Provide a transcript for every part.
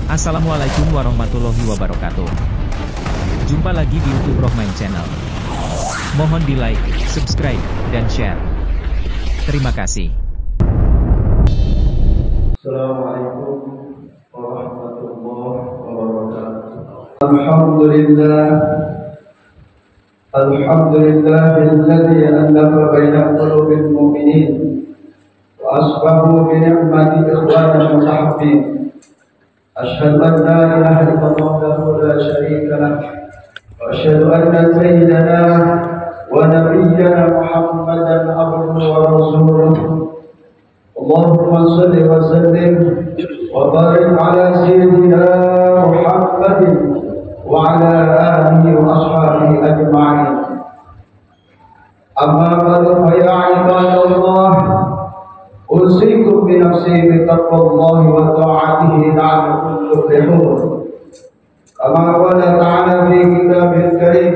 Assalamualaikum warahmatullahi wabarakatuh. Jumpa lagi di YouTube Rohman Channel. Mohon di like, subscribe, dan share. Terima kasih. Assalamualaikum warahmatullahi wabarakatuh. Alhamdulillah. Alhamdulillahilladzi anzala baina qulubil mu'minin wa asbahu bi ni'mati ikhwanan mutahabbin. Asyhadu an la ilaha illallah wahdahu la syarika lah wa asyhadu anna sayyidana wa nabiyyana Muhammadan abduhu wa rasuluh. Allahumma shalli wa sallim wa barik ala sayyidina Muhammadin wa ala alihi wa ashabihi ajma'in. Amma ba'du fa ya ibadallah, usikum bi nafsi bi taqwallahi wa ta'atihi la'allakum tuflihun. Kama qala ta'ala fi kitabil karim,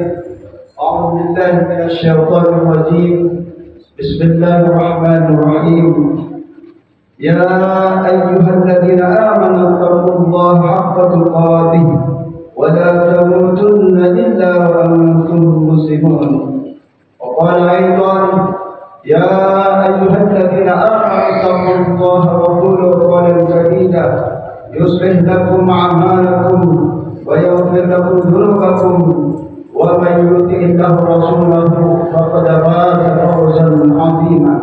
a'udzu billahi minasy syaithanir rajim. Bismillahirrahmanirrahim. Ya ayyuhalladzina amanu taqullaha haqqa tuqatih wa la tamutunna illa wa antum muslimun. Wa qala aidan ya ayyuhalladzina amanu taqullaha wa qulu qawlan sadida yuslih lakum a'malakum wa yaghfir lakum dhunubakum wa man yuti'illahu rasulahu faqad faza fawzan 'azima.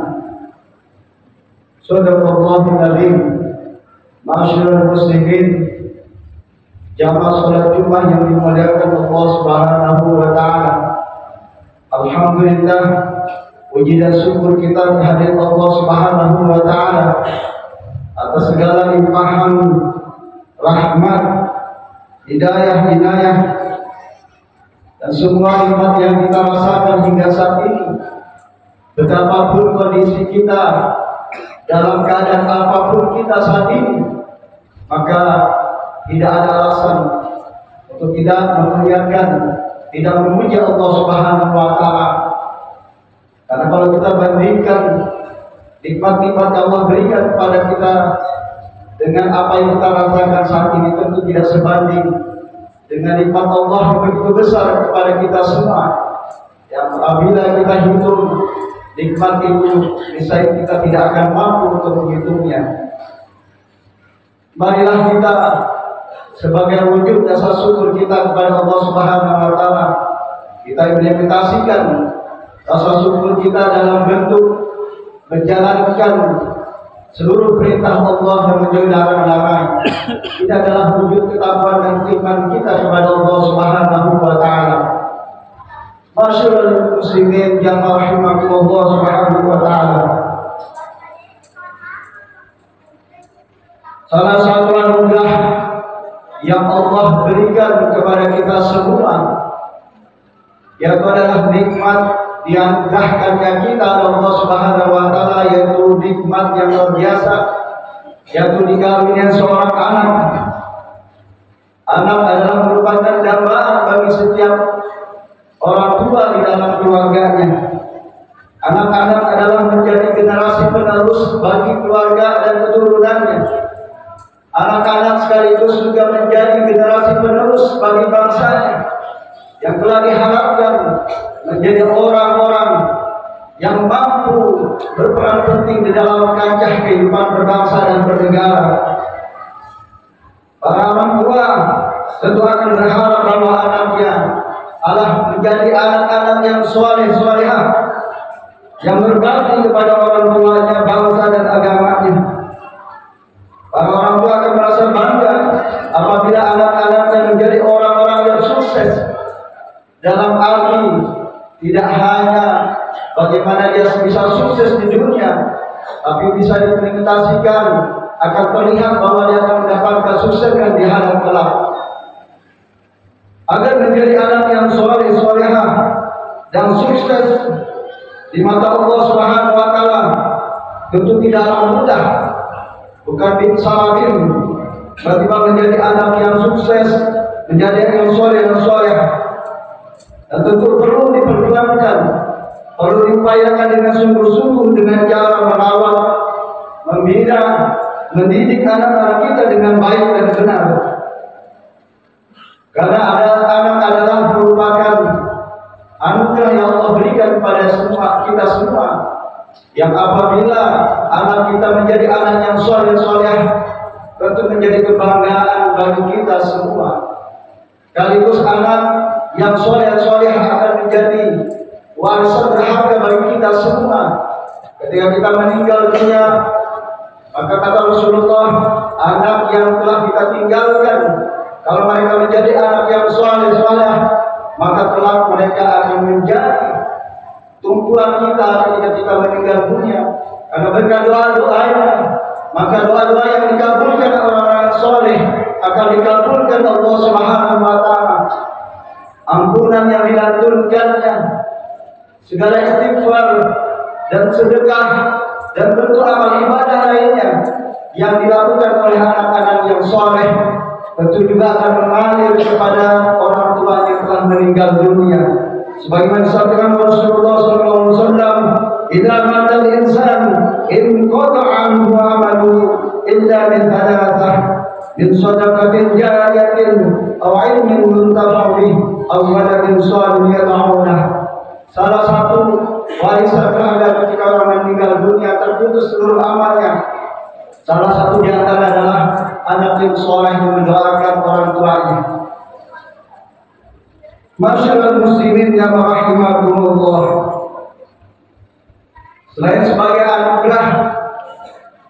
Sadaqallahul azim. Ma'asyiral muslimin, jamaah salat Jumat yang dimuliakan Allah Subhanahu wa taala. Alhamdulillah, puji dan syukur kita kehadirat Allah Subhanahu wa taala atas segala limpahan rahmat, hidayah, inayah, dan semua nikmat yang kita rasakan hingga saat ini. Betapapun kondisi kita, dalam keadaan apapun kita saat ini, maka tidak ada alasan untuk tidak memuliakan, tidak memuji Allah Subhanahu wa taala. Karena kalau kita bandingkan nikmat-nikmat yang Allah berikan kepada kita dengan apa yang kita rasakan saat ini, tentu tidak sebanding dengan nikmat Allah yang begitu besar kepada kita semua, yang apabila kita hitung nikmat itu, niscaya kita tidak akan mampu untuk menghitungnya. Marilah kita sebagai wujud dasar syukur kita kepada Allah Subhanahu wa taala, kita implementasikan rasa syukur kita dalam bentuk menjalankan seluruh perintah Allah dan menjauhi larangan-larangan. Ini adalah wujud ketakwaan dan iman kita kepada Allah Subhanahu wa taala. Masyaallah muslimin jamaah rahimakumullah Subhanahu wa taala. Salah satu anugerah yang Allah berikan kepada kita semua, yaitu adalah nikmat dianugerahkannya kita oleh Allah Subhanahu wa taala, yaitu nikmat yang luar biasa, yaitu dikawinkan seorang anak. Anak adalah merupakan dambaan bagi setiap orang tua di dalam keluarganya. Anak-anak adalah menjadi generasi penerus bagi keluarga dan keturunannya. Anak-anak sekaligus juga menjadi generasi penerus bagi bangsanya, yang telah diharapkan menjadi orang-orang yang mampu berperan penting di dalam kancah kehidupan berbangsa dan bernegara. Para orang tua tentu akan berharap bahwa anaknya adalah menjadi anak-anak yang soleh-solehah, yang berbakti kepada orang tuanya, bangsa dan agamanya. Para orang tua akan merasa bangga apabila anak-anaknya menjadi orang-orang yang sukses, dalam arti tidak hanya bagaimana dia bisa sukses di dunia, tapi bisa diimplementasikan, akan terlihat bahwa dia akan mendapatkan sukses di hadap kelak. Agar menjadi anak yang soleh, solehah dan sukses di mata Allah Subhanahu wa taala tentu tidaklah mudah, bukan bin salamin. Bagaimana menjadi anak yang sukses, menjadi yang soleh dan soleh, dan tentu perlu diperjuangkan, perlu diupayakan dengan sungguh-sungguh dengan cara merawat, membina, mendidik anak-anak kita dengan baik dan benar. Karena anak adalah merupakan anugerah yang Allah berikan kepada kita semua. Yang apabila anak kita menjadi anak yang soleh, tentu menjadi kebanggaan bagi kita semua. Sekaligus anak yang soleh akan menjadi warisan berharga bagi kita semua. Ketika kita meninggal dunia, maka kata Rasulullah, anak yang telah kita tinggalkan, kalau mereka menjadi anak yang soleh, maka kelak mereka akan menjadi tumpuan kita ketika kita meninggal dunia. Karena berkat doa-doanya, maka doa-doa yang dikabulkan orang-orang soleh akan dikabulkan Allah Subhanahu wa Ta'ala. Ampunan yang dilantunkannya, segala istighfar dan sedekah dan bentuk amal ibadah lainnya yang dilakukan oleh anak-anak yang soleh tentu juga akan mengalir kepada orang tua yang telah meninggal dunia. Sebagaimana disampaikan Rasulullah SAW, "Idza matal insan in qata'a anhu 'amalu illa min thalathah, min shadaqatin jariyatin aw 'ilmin yuntafa'u bihi aw waladin shalihin yad'u lahu." Salah satu warisan berharga ketika orang meninggal dunia terputus seluruh amalnya. Salah satu di antara adalah anak yang soleh yang mendoakan orang tuanya. Masyaallah muslimin yang rahimakumullah. Selain sebagai anugerah,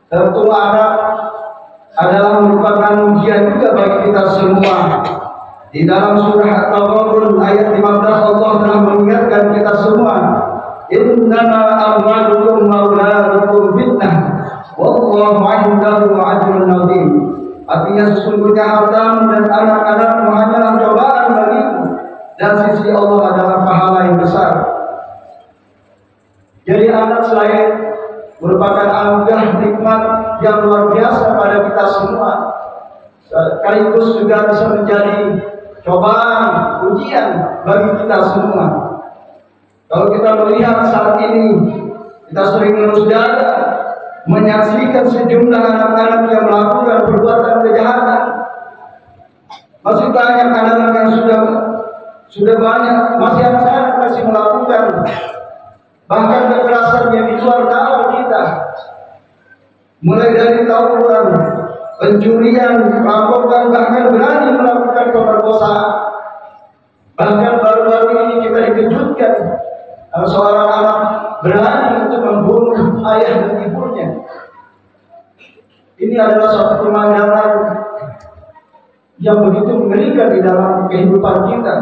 tentu anak adalah merupakan ujian juga bagi kita semua. Di dalam surah At-Taghabun ayat 15 Allah telah mengingatkan kita semua, "Innama amwalukum wa auladukum fitnah, wallahu 'indahu ajrun 'azim." Artinya sesungguhnya hartamu dan anak-anakmu hanyalah cobaan bagimu, dan sisi Allah adalah pahala yang besar. Jadi anak selain merupakan anugerah nikmat yang luar biasa pada kita semua, sekaligus juga bisa menjadi cobaan, ujian bagi kita semua. Kalau kita melihat saat ini, kita sering menusuk dada menyaksikan sejumlah anak-anak yang melakukan perbuatan kejahatan. Masih banyak anak-anak yang sudah banyak, masih anak-anak masih melakukan bahkan kekerasan yang di luar nalar kita, mulai dari tawuran, pencurian, perampokan, bahkan berani melakukan pemerkosaan. Bahkan baru-baru ini kita dikejutkan seorang anak berani untuk membunuh ayah dan ibunya. Ini adalah suatu pemandangan yang begitu mengerikan di dalam kehidupan kita.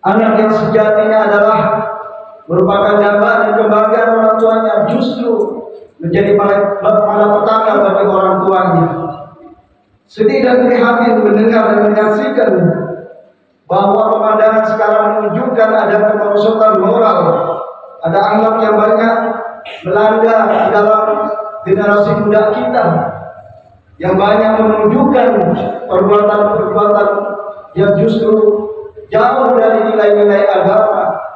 Anak yang sejatinya adalah merupakan dambaan dan kebanggaan orang tuanya, justru menjadi malapetaka bagi orang tuanya. Sedih dan prihatin mendengar dan menyaksikan bahwa pemandangan sekarang menunjukkan ada kemerosotan moral, ada akhlak yang banyak melanda di dalam generasi muda kita, yang banyak menunjukkan perbuatan-perbuatan yang justru jauh dari nilai-nilai agama.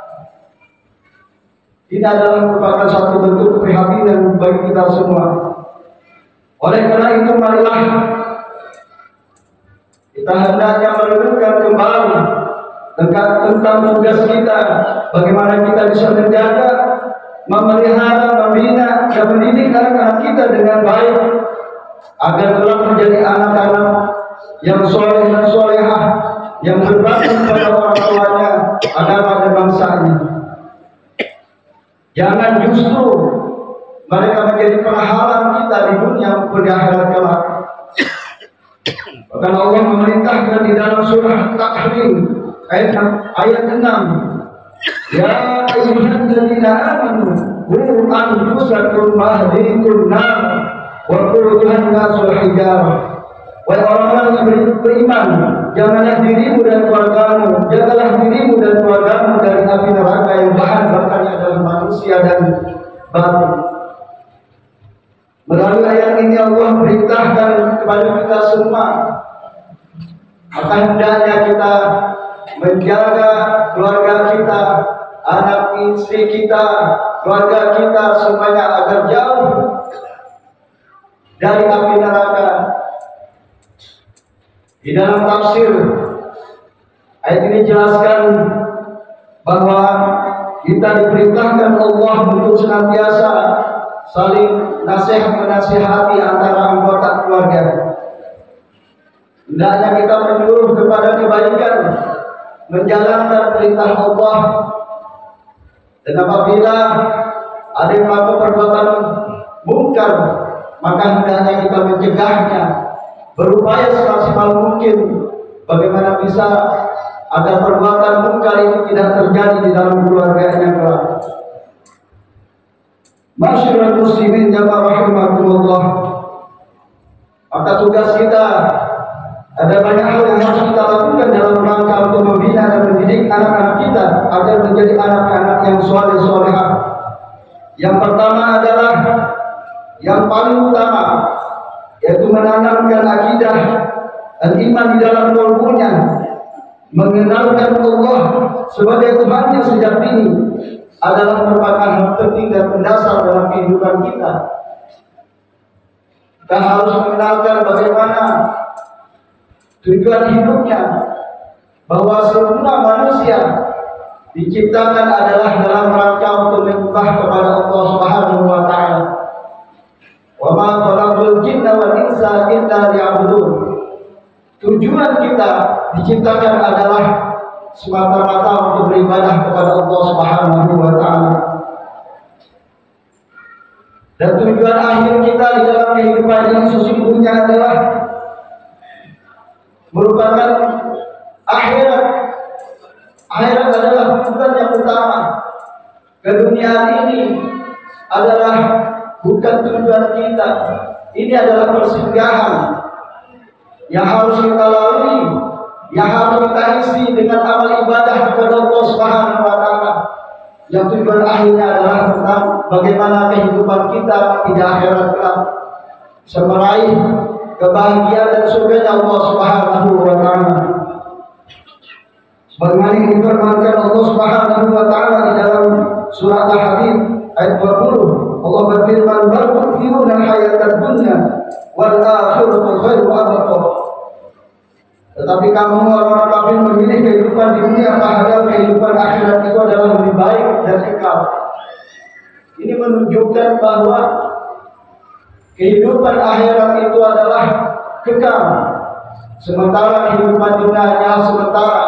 Ini adalah merupakan satu bentuk keprihatinan bagi kita semua. Oleh karena itu, marilah kita hendaknya merenungkan kembali tentang tugas kita, bagaimana kita bisa menjaga, memelihara, membina, dan mendidik anak-anak kita dengan baik, agar kelak menjadi anak-anak yang soleh dan solehah, yang berbakti kepada orang tuanya, agama dan bangsanya. Jangan justru mereka menjadi penghalang kita di dunia maupun di akhirat kelak. Bahkan Allah memerintahkan di dalam surah At-Tahrim ayat 6, "Ya ayyuhalladzina amanu qu anfusakum wa ahlikum nar wa quduha an-nasul hijarah." Wahai orang-orang yang beriman, janganlah dirimu dan keluargamu, jagalah dirimu dan keluargamu dari api neraka yang bahan bakarnya adalah manusia dan batu. Melalui ayat ini Allah perintahkan kepada kita semua, maka hendaknya kita menjaga keluarga kita, anak istri kita, keluarga kita semuanya agar jauh dari api neraka. Di dalam tafsir Ayat ini jelaskan bahwa kita diperintahkan Allah untuk senantiasa saling nasihat menasihati antara anggota keluarga. Hendaknya kita menyuruh kepada kebaikan, menjalankan perintah Allah. Dan apabila ada yang melakukan perbuatan mungkar, maka hendaknya kita mencegahnya, berupaya semaksimal mungkin bagaimana bisa agar perbuatan mungkar itu tidak terjadi di dalam keluarganya kelak. Masyarul muslimin jamaah rahimakumullah. Maka tugas kita, ada banyak hal yang harus kita lakukan dalam rangka untuk membina dan mendidik anak-anak kita agar menjadi anak-anak yang saleh-salehah. Yang pertama adalah yang paling utama, yaitu menanamkan akidah dan iman di dalam kalbunya, mengenalkan Allah sebagai Tuhannya sejak dini adalah merupakan hal penting dan mendasar dalam kehidupan kita. Kita harus mengenalkan bagaimana tujuan hidupnya, bahwa semua manusia diciptakan adalah dalam rangka untuk menyembah kepada Allah Subhanahu wa taala. Wa ma khalaqul jinna wal insa illa liya'budun. Tujuan kita diciptakan adalah semata-mata untuk beribadah kepada Allah Subhanahu wa taala. Dan tujuan akhir kita di dalam kehidupan ini sesungguhnya adalah merupakan akhirat. Akhirat adalah tujuan yang utama. Keduniaan ini adalah bukan tujuan kita. Ini adalah persinggahan yang harus kita lalui, yang harus kita isi dengan amal ibadah kepada Allah Subhanahu wa taala. Yang tujuan akhirnya adalah tentang bagaimana kehidupan kita tidak akhirat kelak bisa meraih kebahagiaan dan surga Allah Subhanahu wa taala. Sebagaimana difirmankan Allah Subhanahu wa taala di dalam surah Al-Hadid ayat 20, Allah berfirman, "Bal tu'thiruna al-hayatad dunya wal akhiratu khairu wa abqa." Tetapi kamu orang-orang kafir memilih kehidupan di dunia, padahal kehidupan akhirat itu adalah lebih baik dan kekal. Ini menunjukkan bahwa kehidupan akhirat itu adalah kekal, sementara kehidupan dunia hanya sementara.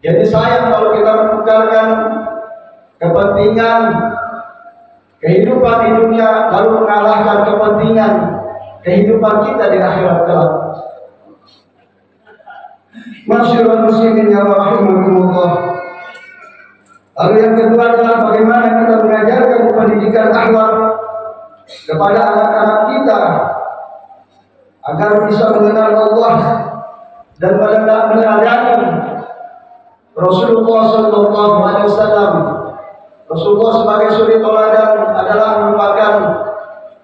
Jadi sayang kalau kita menukarkan kepentingan kehidupan di dunia lalu mengalahkan kepentingan kehidupan kita di akhirat kelak. Masyarul muslimin yang rahimakumullah. Lalu yang kedua adalah bagaimana kita mengajarkan pendidikan akhlak kepada anak-anak kita agar bisa mengenal Allah dan meneladani Rasulullah sallallahu alaihi wasallam. Rasulullah sebagai suri teladan adalah merupakan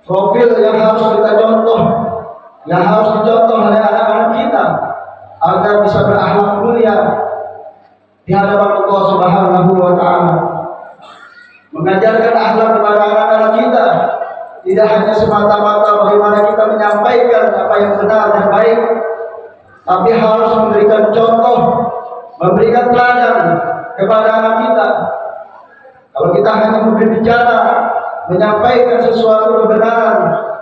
profil yang harus kita contoh, yang harus dicontoh oleh anak-anak kita agar bisa berakhlak mulia di hadapan Allah Subhanahu wa taala. Mengajarkan akhlak kepada anak-anak kita tidak hanya semata-mata bagaimana kita menyampaikan apa yang benar dan baik, tapi harus memberikan contoh, memberikan teladan kepada anak kita. Kalau kita hanya berbicara, menyampaikan sesuatu kebenaran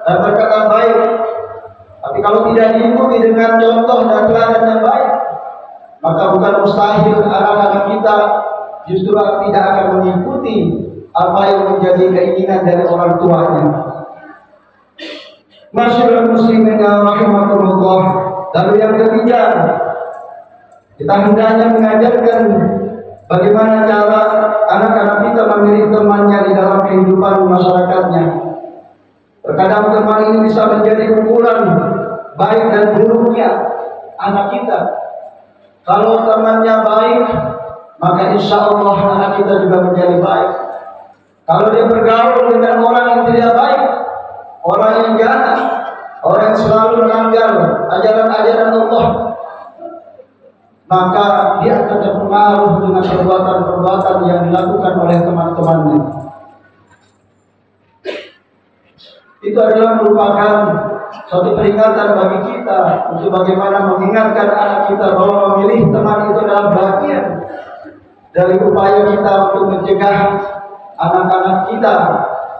dan berkata baik, tapi kalau tidak diikuti dengan contoh dan teladan yang baik, maka bukan mustahil anak-anak kita justru tidak akan mengikuti apa yang menjadi keinginan dari orang tuanya. Masyarul muslimin rahimakumullah. Lalu yang ketiga, kita hendaknya mengajarkan bagaimana cara anak-anak kita memilih temannya di dalam kehidupan masyarakatnya. Terkadang teman ini bisa menjadi ukuran baik dan buruknya anak kita. Kalau temannya baik, maka insya Allah anak kita juga menjadi baik. Kalau dia bergaul dengan orang yang tidak baik, orang yang jahat, orang yang selalu melanggar ajaran-ajaran Allah, maka dia akan terpengaruh dengan perbuatan-perbuatan yang dilakukan oleh teman-temannya. Itu adalah merupakan suatu peringatan bagi kita untuk bagaimana mengingatkan anak kita bahwa memilih teman itu adalah bagian dari upaya kita untuk mencegah anak-anak kita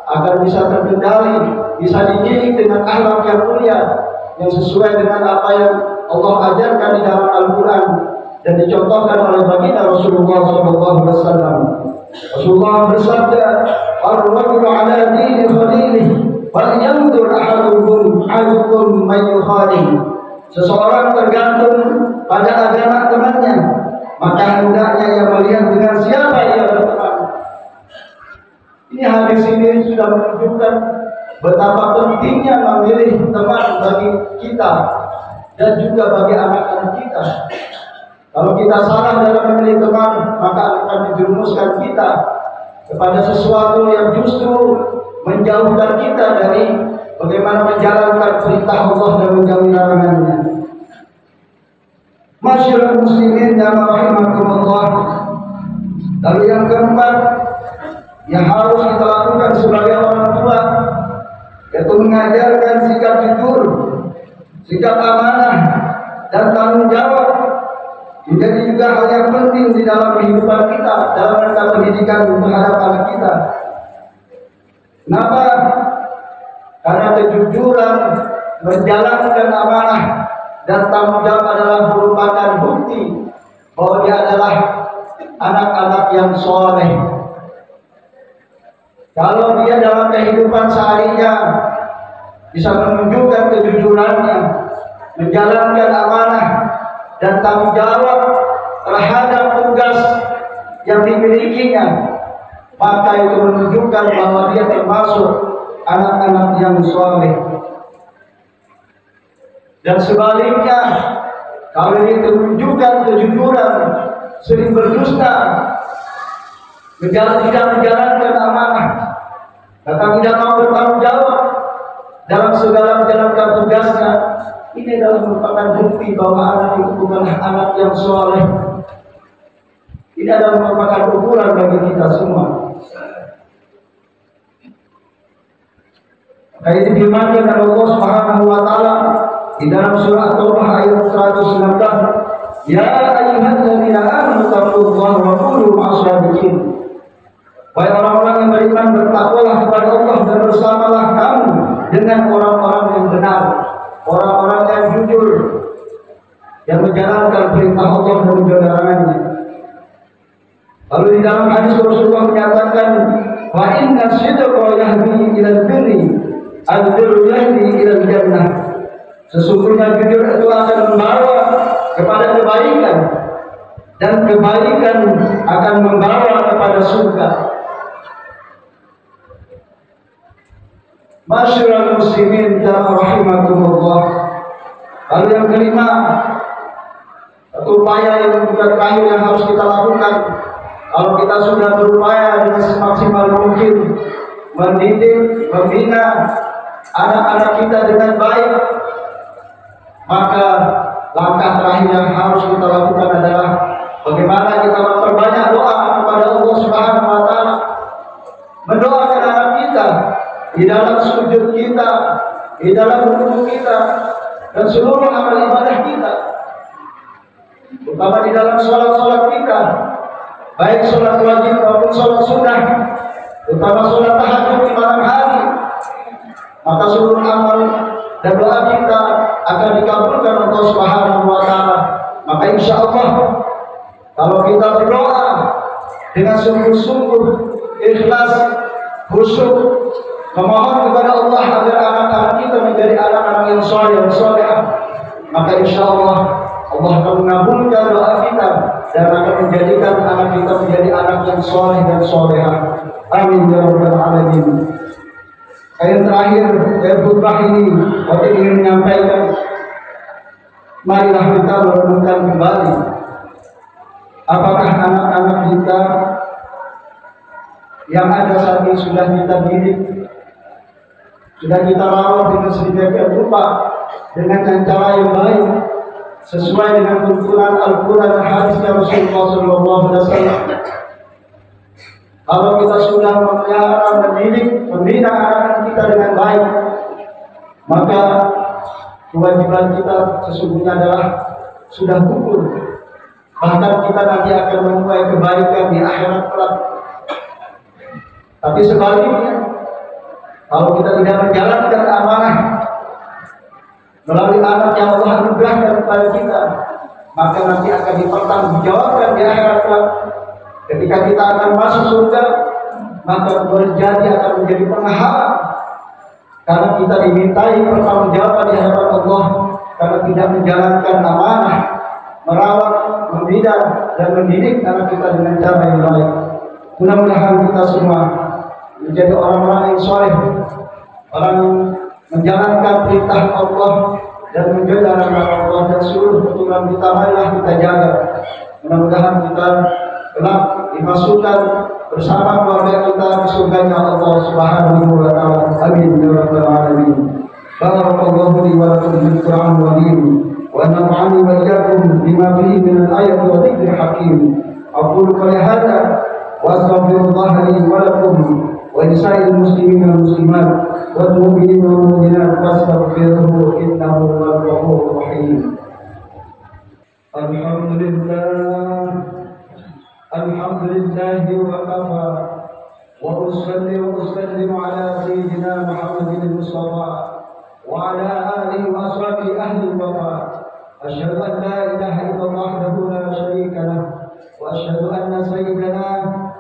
agar bisa terkendali, bisa dididik dengan akhlak yang mulia yang sesuai dengan apa yang Allah ajarkan di dalam Al-Quran dan dicontohkan oleh baginda Rasulullah SAW. Rasulullah bersabda, "Ar-rajulu ala dini khalilihi, falyanzur ahadukum man yukhalil." Seseorang tergantung pada agama temannya, maka hendaknya ia melihat dengan siapa ia berteman. Ini hadis ini sudah menunjukkan betapa pentingnya memilih teman bagi kita dan juga bagi anak-anak kita. Kalau kita salah dalam memilih teman, maka akan menjerumuskan kita kepada sesuatu yang justru menjauhkan kita dari bagaimana menjalankan perintah Allah dan menjauhi larangannya. Masyarakat muslimin yang rahimakumullah. Lalu yang keempat yang harus kita lakukan sebagai orang tua, yaitu mengajarkan sikap jujur, sikap amanah, dan tanggung jawab. Menjadi juga hal yang penting di dalam kehidupan kita, dalam rangka pendidikan terhadap anak kita. Kenapa? Karena kejujuran, menjalankan amanah, dan tanggung jawab adalah merupakan bukti bahwa dia adalah anak-anak yang soleh. Kalau dia dalam kehidupan seharinya bisa menunjukkan kejujurannya, menjalankan amanah dan tanggung jawab terhadap tugas yang dimilikinya, maka itu menunjukkan bahwa dia termasuk anak-anak yang soleh. Dan sebaliknya, kalau dia menunjukkan kejujuran, sering berdusta, tidak menjalankan amanah, bahkan tidak mau bertanggung jawab dalam segala menjalankan tugasnya, ini adalah merupakan bukti bahwa anak itu bukanlah anak yang soleh. Ini adalah merupakan ukuran bagi kita semua. Kayak difirmankan oleh Allah Subhanahu wa taala di dalam surah At-Taubah ayat 119, "Ya ayyuhalladzina amanu taqullaha wa qulu ma'as-shadiqin." Wahai orang-orang yang beriman, bertakwalah kepada Allah dan bersamalah kamu dengan orang-orang yang benar, orang-orang yang jujur, yang menjalankan perintah Allah dan menjauhi larangannya. Lalu di dalam hadis Rasulullah menyatakan, "Wa inna sidqa yahdi ilal birri, al-birru yahdi ilal jannah." Sesungguhnya jujur itu akan membawa kepada kebaikan, dan kebaikan akan membawa kepada surga. Masyarakat muslimin dan rahimakumullah. Lalu yang kelima, satu upaya yang juga terakhir yang harus kita lakukan, kalau kita sudah berupaya dengan semaksimal mungkin mendidik, membina anak-anak kita dengan baik, maka langkah terakhir yang harus kita lakukan adalah bagaimana kita memperbanyak doa kepada Allah Subhanahu wa taala, mendoakan anak kita di dalam sujud kita, di dalam rukuk kita, dan seluruh amal ibadah kita, terutama di dalam sholat-sholat kita, baik sholat wajib maupun sholat sunnah, terutama sholat tahajud di malam hari. Maka seluruh amal dan doa kita akan dikabulkan Allah Subhanahu wa taala. Maka insya Allah, kalau kita berdoa dengan sungguh-sungguh, ikhlas, khusyuk, memohon kepada Allah agar anak-anak kita menjadi anak-anak yang soleh dan solehah, maka insya Allah Allah akan mengabulkan doa kita dan akan menjadikan anak kita menjadi anak yang soleh dan solehah. Amin ya rabbal alamin. Yang terakhir dari khutbah ini, saya ingin menyampaikan, marilah kita merenungkan kembali, apakah anak-anak kita yang ada saat ini sudah kita didik, sudah kita rawat dengan sedemikian rupa, dengan cara yang baik, sesuai dengan tuntunan Al-Quran dan hadisnya Rasulullah SAW. Kalau kita sudah memelihara, mendidik, membina anak-anak kita dengan baik, maka kewajiban kita sesungguhnya adalah sudah gugur. Bahkan kita nanti akan menuai kebaikan di akhirat kelak. Tapi sebaliknya, kalau kita tidak menjalankan amanah melalui anak yang Allah anugerahkan kepada kita, maka nanti akan dipertanggungjawabkan di akhirat kelak. Ketika kita akan masuk surga, maka berjadi akan menjadi penghalang, karena kita dimintai pertanggungjawaban di hadapan Allah karena tidak menjalankan amanah, merawat, membina dan mendidik anak kita dengan cara yang baik. Mudah-mudahan kita semua menjadi orang-orang yang soleh, orang yang menjalankan perintah Allah dan menjaga larangan Allah, dan seluruh peraturan kita marilah kita jaga. Mudah-mudahan kita kelak dimasukkan bersama keluarga kita di surganya Allah Subhanahu wa taala. Amin ya rabbal alamin. Barakallahu li wa lakum bil Qur'an wa din wa nafa'ani wa iyyakum bima fihi min al-ayati wa dhikril hakim. Aqulu qawli hadza wa astaghfirullah li wa lakum wa lisa'il muslimin wal muslimat wal mu'minin wal mu'minat fastaghfiruhu innahu huwal ghafurur rahim. Alhamdulillah wa kafa wa usalli wa usallimu ala sayyidina Muhammadin al-Mustafa wa ala alihi wa ashabihi ahli al-wafa. Asyhadu an la ilaha illallah wahdahu la syarika lah wa asyhadu anna sayyidana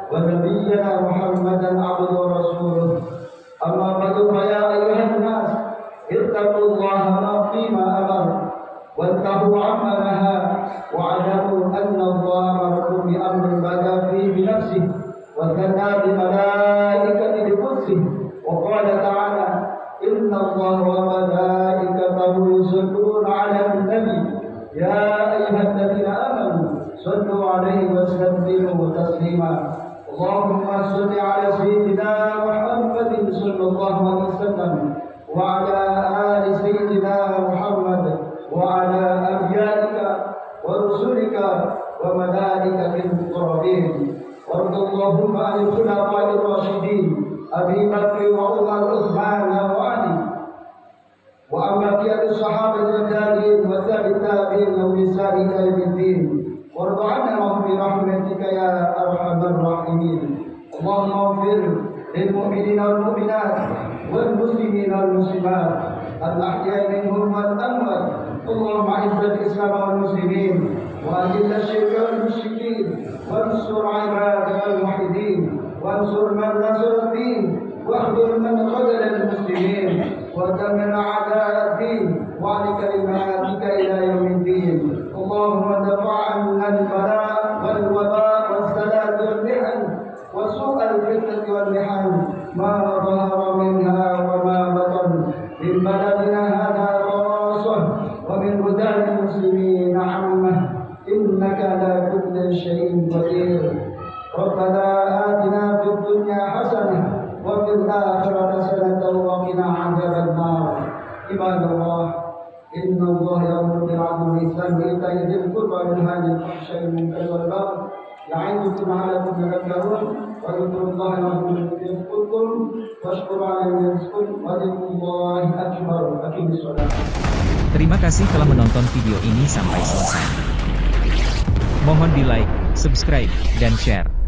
wa nabiyyana Muhammadan abduhu wa rasuluh. Amma ba'du, fa ya ayyuhan nas ittaqullaha fima amara وانتهوا عما نهى واعلموا ان الله امركم بامر بدا فيه بنفسه وثنى بملائكته بقدسه وقال تعالى ان الله وملائكته يصلون على النبي يا ايها الذين امنوا صلوا عليه وسلموا تسليما. اللهم صل على سيدنا محمد صلى الله عليه وسلم وعلى ال سيدنا محمد وعلى أنبيائك ورسلك وملائكة المقربين. وارض اللهم عن الخلفاء الراشدين أبي بكر وعمر وعثمان وعلي وعن بقية الصحابة التابعين والتابعين وبإحسان إلى يوم الدين. وارض عنهم برحمتك يا أرحم الراحمين. اللهم اغفر للمؤمنين والمؤمنات والمسلمين والمسلمات الأحياء منهم والأموات. اللهم أعز الإسلام والمسلمين وأذل الشرك والمشركين وانصر عبادك الموحدين وانصر من نصر الدين واخذل من خذل المسلمين ودمر أعداء الدين وعلى كلماتك إلى يوم الدين. اللهم دفع عنا البلاء والوباء والسلام والمحن وسوء الفتنة والمحن ما ظهر منها وما بطن من بلدنا هذا خاصة ومن بلدان المسلمين عامة إنك على كل شيء قدير. ربنا آتنا في الدنيا حسنة وفي الآخرة حسنة وقنا عذاب النار. عباد الله إن الله يأمر بالعدل والإحسان وإيتاء ذي القربى وينهى عن الفحشاء والمنكر والبغي يعظكم لعلكم تذكرون. واذكروا الله العظيم يذكركم واشكروا عليه يزدكم وذكر الله أكبر. أقم الصلاة. Terima kasih telah menonton video ini sampai selesai. Mohon di like, subscribe, dan share.